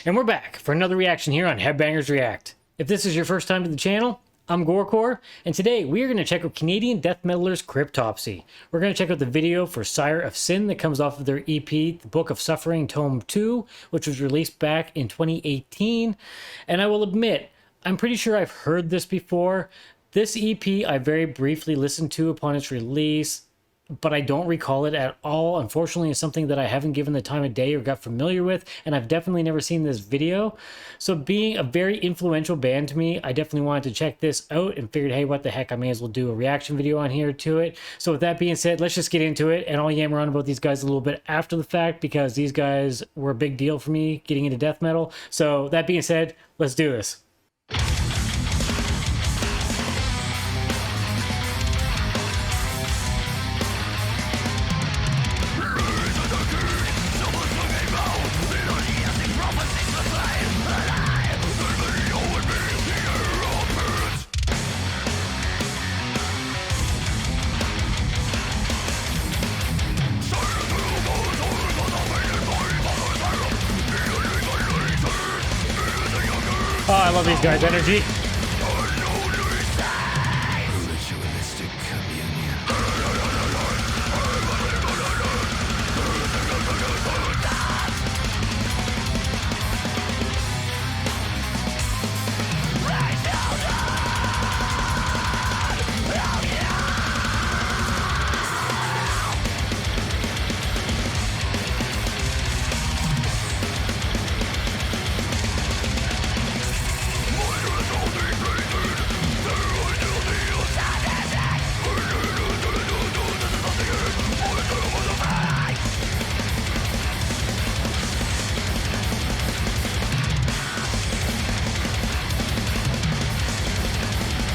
And we're back for another reaction here on Headbangers React. If this is your first time to the channel, I'm GoreCore, and today we are going to check out Canadian death metalers Cryptopsy. We're going to check out the video for Sire of Sin that comes off of their EP, The Book of Suffering Tome 2, which was released back in 2018. And I will admit, I'm pretty sure I've heard this before. This EP I very briefly listened to upon its release, but I don't recall it at all. Unfortunately, it's something that I haven't given the time of day or got familiar with, and I've definitely never seen this video. So being a very influential band to me, I definitely wanted to check this out and figured, hey, what the heck, I may as well do a reaction video on here to it. So with that being said, let's just get into it, and I'll yammer on about these guys a little bit after the fact because these guys were a big deal for me getting into death metal. So that being said, let's do this. Oh, I love these guys' energy.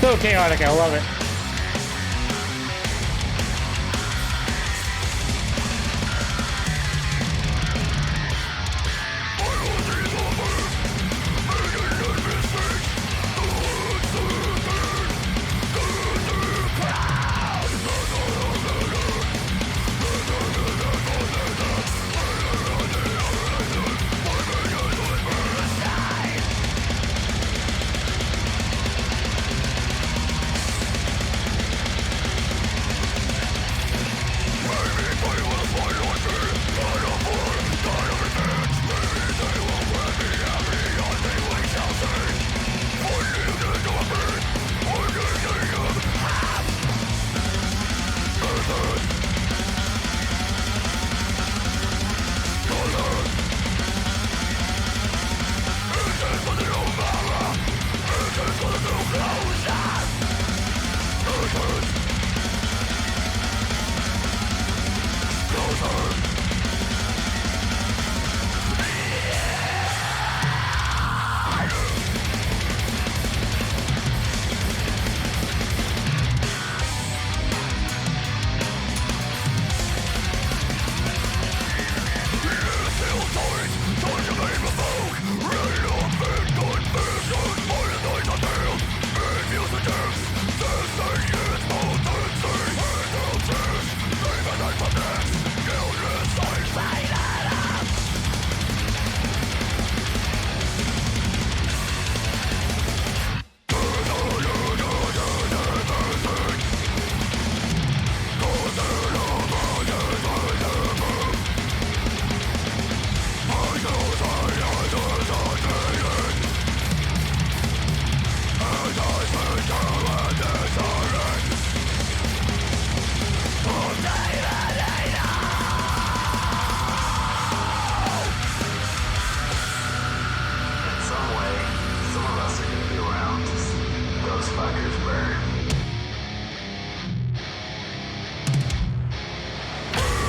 So chaotic, I love it.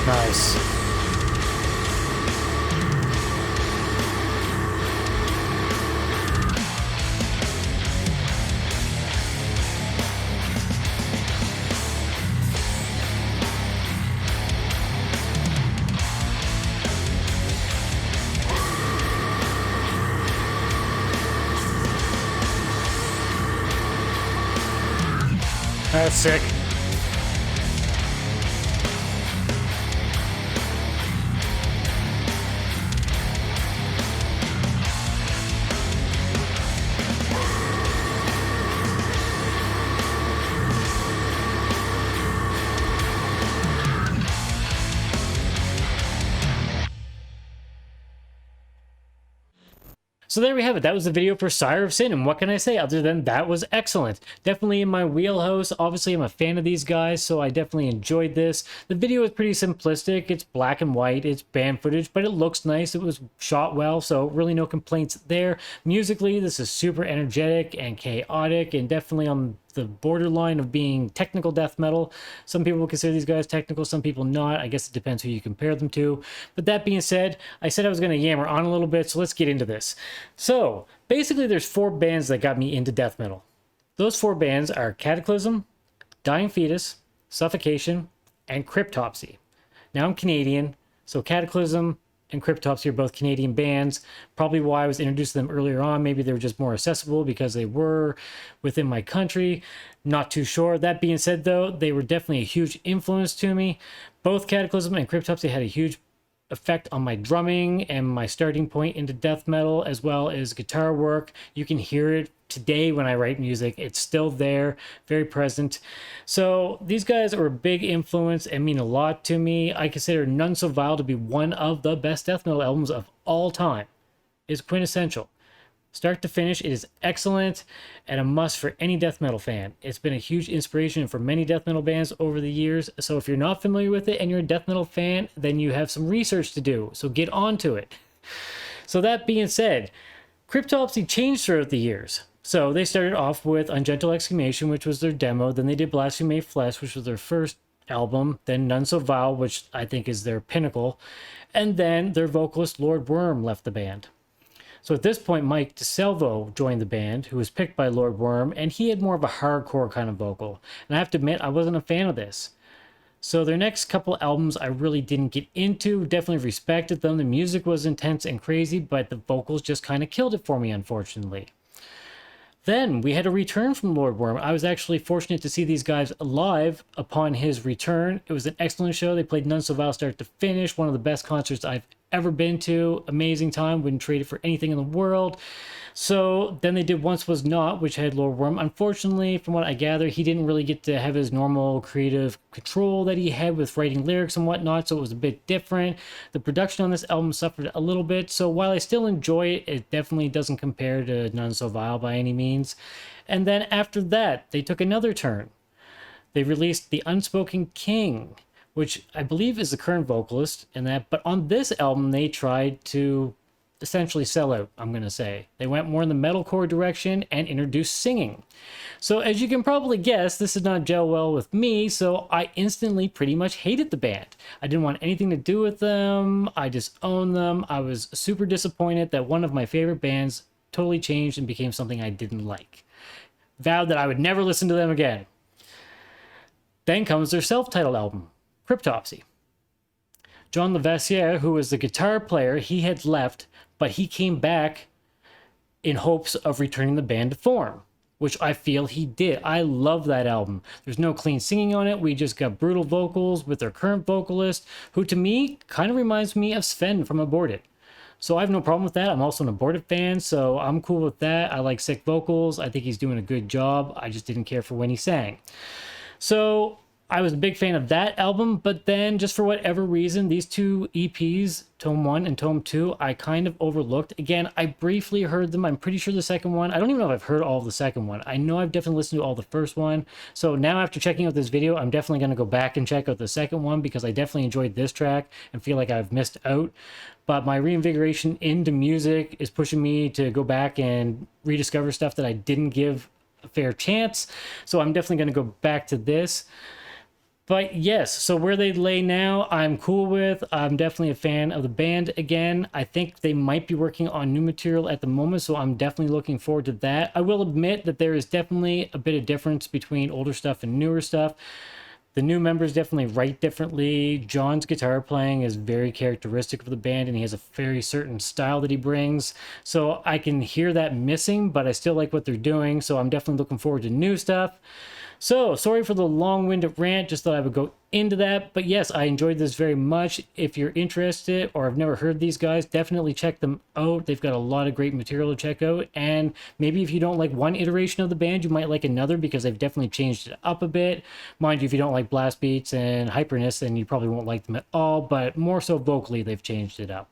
Nice. That's sick. So there we have it. That was the video for Sire of Sin, and what can I say other than that was excellent. Definitely in my wheelhouse. Obviously, I'm a fan of these guys, so I definitely enjoyed this. The video is pretty simplistic. It's black and white. It's band footage, but it looks nice. It was shot well, so really no complaints there. Musically, this is super energetic and chaotic, and definitely on the borderline of being technical death metal. Some people will consider these guys technical, some people not. I guess it depends who you compare them to. But that being said, I said I was going to yammer on a little bit, so let's get into this. So basically there's 4 bands that got me into death metal. Those 4 bands are Cataclysm, Dying Fetus, Suffocation, and Cryptopsy. Now I'm Canadian, so Cataclysm and Cryptopsy are both Canadian bands. Probably why I was introduced to them earlier on. Maybe they were just more accessible because they were within my country. Not too sure. That being said, though, they were definitely a huge influence to me. Both Cataclysm and Cryptopsy had a huge effect on my drumming and my starting point into death metal, as well as guitar work. You can hear it today when I write music. It's still there, very present. So these guys are a big influence and mean a lot to me. I consider None So Vile to be one of the best death metal albums of all time. It's quintessential. Start to finish, it is excellent and a must for any death metal fan. It's been a huge inspiration for many death metal bands over the years. So if you're not familiar with it and you're a death metal fan, then you have some research to do. So get on to it. So that being said, Cryptopsy changed throughout the years. So they started off with Ungentle Exclamation, which was their demo. Then they did Blasphemy Flesh, which was their first album. Then None So Vile, which I think is their pinnacle. And then their vocalist, Lord Worm, left the band. So at this point, Mike DeSalvo joined the band, who was picked by Lord Worm, and he had more of a hardcore kind of vocal. And I have to admit, I wasn't a fan of this. So their next couple albums I really didn't get into, definitely respected them. The music was intense and crazy, but the vocals just kind of killed it for me, unfortunately. Then we had a return from Lord Worm. I was actually fortunate to see these guys live upon his return. It was an excellent show. They played None So Vile start to finish. One of the best concerts I've ever been to. Amazing time. Wouldn't trade it for anything in the world. So then they did Once Was Not, which had Lord Worm. Unfortunately, from what I gather, he didn't really get to have his normal creative control that he had with writing lyrics and whatnot, so it was a bit different. The production on this album suffered a little bit, so while I still enjoy it, it definitely doesn't compare to None So Vile by any means. And then after that, they took another turn. They released The Unspoken King, which I believe is the current vocalist in that, but on this album, they tried to essentially sell out, I'm going to say. They went more in the metalcore direction and introduced singing. So as you can probably guess, this did not gel well with me, so I instantly pretty much hated the band. I didn't want anything to do with them. I disowned them. I was super disappointed that one of my favorite bands totally changed and became something I didn't like. Vowed that I would never listen to them again. Then comes their self-titled album, Cryptopsy. John Levasseur, who was the guitar player, he had left, but he came back in hopes of returning the band to form, which I feel he did. I love that album. There's no clean singing on it. We just got brutal vocals with their current vocalist, who to me kind of reminds me of Sven from Aborted. So I have no problem with that. I'm also an Aborted fan, so I'm cool with that. I like sick vocals. I think he's doing a good job. I just didn't care for when he sang. So I was a big fan of that album, but then just for whatever reason, these 2 EPs, Tome 1 and Tome 2, I kind of overlooked. Again, I briefly heard them. I'm pretty sure the second one, I don't even know if I've heard all of the second one. I know I've definitely listened to all the first one. So now after checking out this video, I'm definitely going to go back and check out the second one because I definitely enjoyed this track and feel like I've missed out. But my reinvigoration into music is pushing me to go back and rediscover stuff that I didn't give a fair chance. So I'm definitely going to go back to this. But yes, so where they lay now, I'm cool with. I'm definitely a fan of the band again. I think they might be working on new material at the moment, so I'm definitely looking forward to that. I will admit that there is definitely a bit of difference between older stuff and newer stuff. The new members definitely write differently. John's guitar playing is very characteristic of the band, and he has a very certain style that he brings. So I can hear that missing, but I still like what they're doing, so I'm definitely looking forward to new stuff. So, sorry for the long-winded rant, just thought I would go into that. But yes, I enjoyed this very much. If you're interested or have never heard these guys, definitely check them out. They've got a lot of great material to check out. And maybe if you don't like one iteration of the band, you might like another because they've definitely changed it up a bit. Mind you, if you don't like blast beats and hyperness, then you probably won't like them at all. But more so vocally, they've changed it up.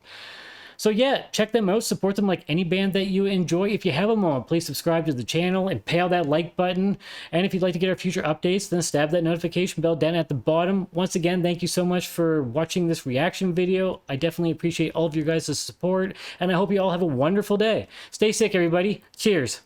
So yeah, check them out, support them like any band that you enjoy. If you have a moment, please subscribe to the channel and pay out that like button. And if you'd like to get our future updates, then stab that notification bell down at the bottom. Once again, thank you so much for watching this reaction video. I definitely appreciate all of your guys' support, and I hope you all have a wonderful day. Stay sick, everybody. Cheers.